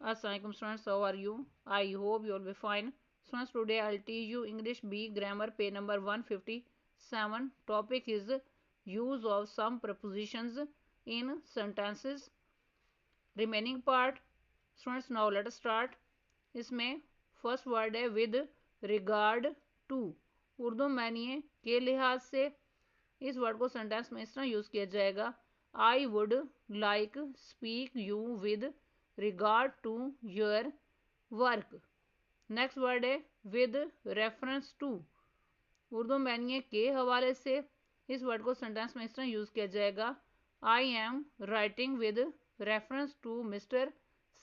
Assalamualaikum students, how are you? I hope you will be fine. Students, today I'll teach you English B grammar page number 157. Topic is use of some prepositions in sentences. Remaining part. Students, now let us start. इसमें first word है with regard to. Urdu मानिए के लिहाज से। इस word को sentence में इस तरह यूज किया जाएगा, I would like speak you with regard to your work. Next word है विद रेफरेंस टू। उर्दू मानिए के हवाले से। इस वर्ड को सेंटेंस में इस तरह यूज किया जाएगा, I am writing with reference to mister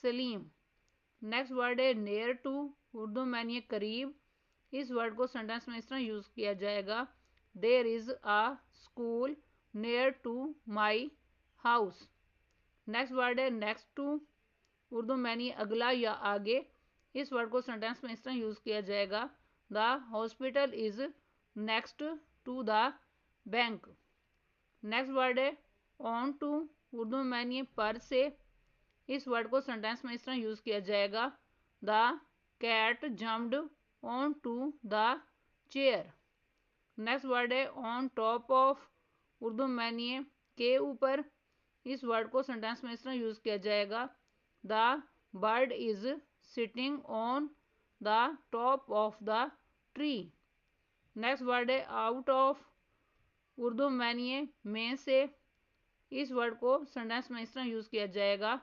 Salim. Next word है नियर टू। उर्दू मानिए करीब। इस वर्ड को सेंटेंस में इस तरह यूज किया जाएगा, there is a school near to my house. Next word है नेक्स्ट टू। उर्दू मानिए अगला या आगे। इस वर्ड को सेंटेंस में इस तरह यूज किया जाएगा, the hospital is next to the bank. Next word है ऑन टू। उर्दू मानिए पर से। इस वर्ड को सेंटेंस में इस तरह यूज किया जाएगा, the cat jumped on to the chair. Next word है ऑन टॉप ऑफ। उर्दू मानिए के ऊपर। इस वर्ड को सेंटेंस में इस तरह यूज किया जाएगा, the bird is sitting on the top of the tree. Next word है आउट ऑफ। उर्दू मानिए में से। इस वर्ड को सेंटेंस में इस तरह यूज किया जाएगा,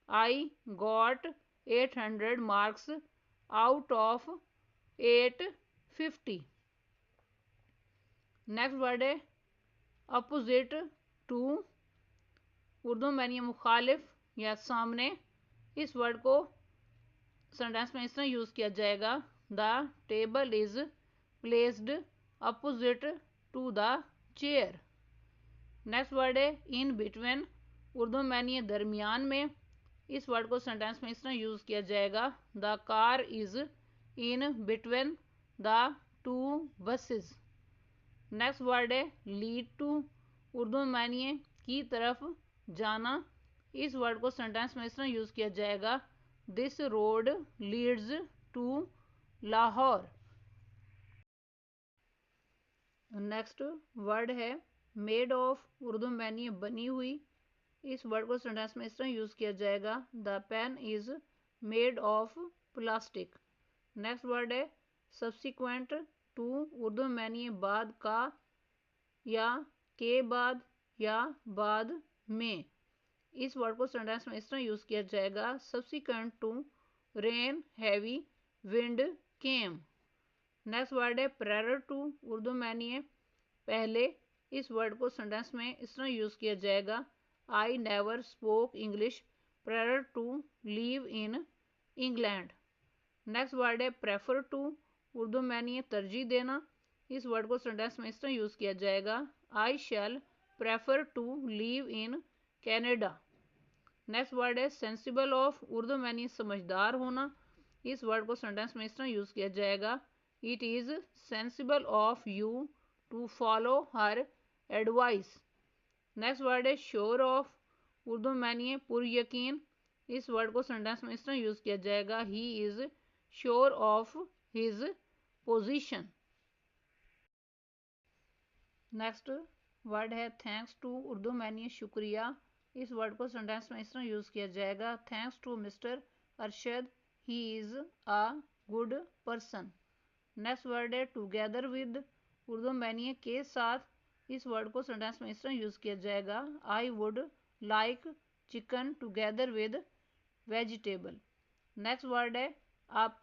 I got 800 marks out of 850। Next word है अपोजिट टू। उर्दू मानिए मुखालिफ या सामने। इस वर्ड को सेंटेंस में इस तरह यूज किया जाएगा, the table is placed opposite to the chair. Next word है इन बिटवीन। उर्दू मानिए दरमियान में। इस वर्ड को सेंटेंस में इस तरह यूज किया जाएगा, the car is in between the two buses. Next word है लीड टू। उर्दू मानिए की तरफ जाना। इस वर्ड को सेंटेंस में इस तरह यूज किया जाएगा, this road leads to Lahore. Next word है मेड ऑफ। उर्दू मानिए बनी हुई। इस वर्ड को सेंटेंस में इस तरह यूज किया जाएगा, the pen is made of plastic. Next word है सब्सिक्वेंट टू। उर्दू मानिए बाद का या के बाद या बाद में। इस वर्ड को सेंटेंस में इस तरह यूज किया जाएगा, subsequent to rain heavy wind came. Next word है प्रायर टू। उर्दू मानिए पहले। इस वर्ड को सेंटेंस में इस तरह यूज किया जाएगा, I never spoke English prior to live in England. Next word है प्रेफर टू। उर्दू मानिए तरजीह देना। इस वर्ड को सेंटेंस में इस तरह यूज किया जाएगा, I shall prefer to live in Canada. Next word है सेंसिबल ऑफ। उर्दू मानिए समझदार होना। इस वर्ड को सेंटेंस में इस तरह यूज किया जाएगा, it is sensible of you to follow her advice. Next word है श्योर ऑफ। उर्दू मानिए पुर यकीन। इस वर्ड को सेंटेंस में इस तरह यूज किया जाएगा, he is sure of his position. Next word है थैंक्स टू। उर्दू मानिए शुक्रिया। इस वर्ड को सेंटेंस में इस तरह यूज किया जाएगा, thanks to mister Arshad, he is a good person. Next word है टुगेदर विद। उर्दू मानिए के साथ। इस वर्ड को सेंटेंस में इस तरह यूज किया जाएगा, I would like chicken together with vegetable. Next word है अप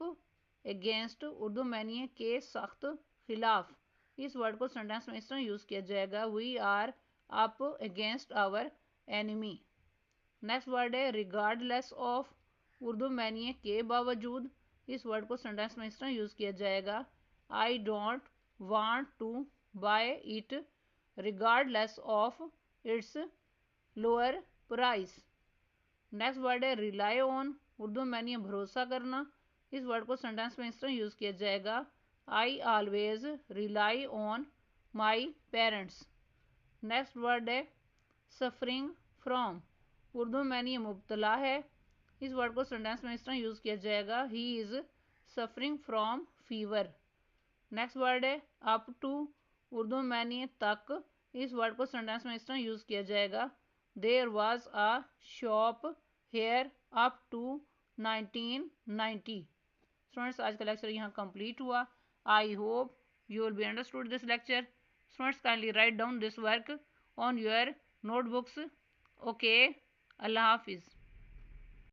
अगेंस्ट। उर्दू मानिए के सख्त खिलाफ। इस वर्ड को सेंटेंस में इस तरह यूज किया जाएगा, we are up against our enemy. Next word है रिगार्डलेस ऑफ। उर्दू मानिए के बावजूद। इस वर्ड को सेंटेंस में इस तरह यूज किया जाएगा, I don't want to buy it regardless of its lower price. Next word है रिलाई ऑन। उर्दू मानिए भरोसा करना। इस वर्ड को सेंटेंस में इस तरह यूज किया जाएगा, I always rely on my parents. Next word है सफरिंग फ्रॉम। उर्दू मानिए मुब्तला है। इस वर्ड को सेंटेंस में इस तरह यूज किया जाएगा, he is suffering from fever. Next word है अप टू, उर्दू में मानिए तक। इस वर्ड को सेंटेंस में इस तरह यूज किया जाएगा, there was a shop here up to 1990। Students आज का लेक्चर यहाँ कंप्लीट हुआ। I hope you will be understood this lecture. Students, kindly write down this work on your notebooks. Okay, Allah Hafiz.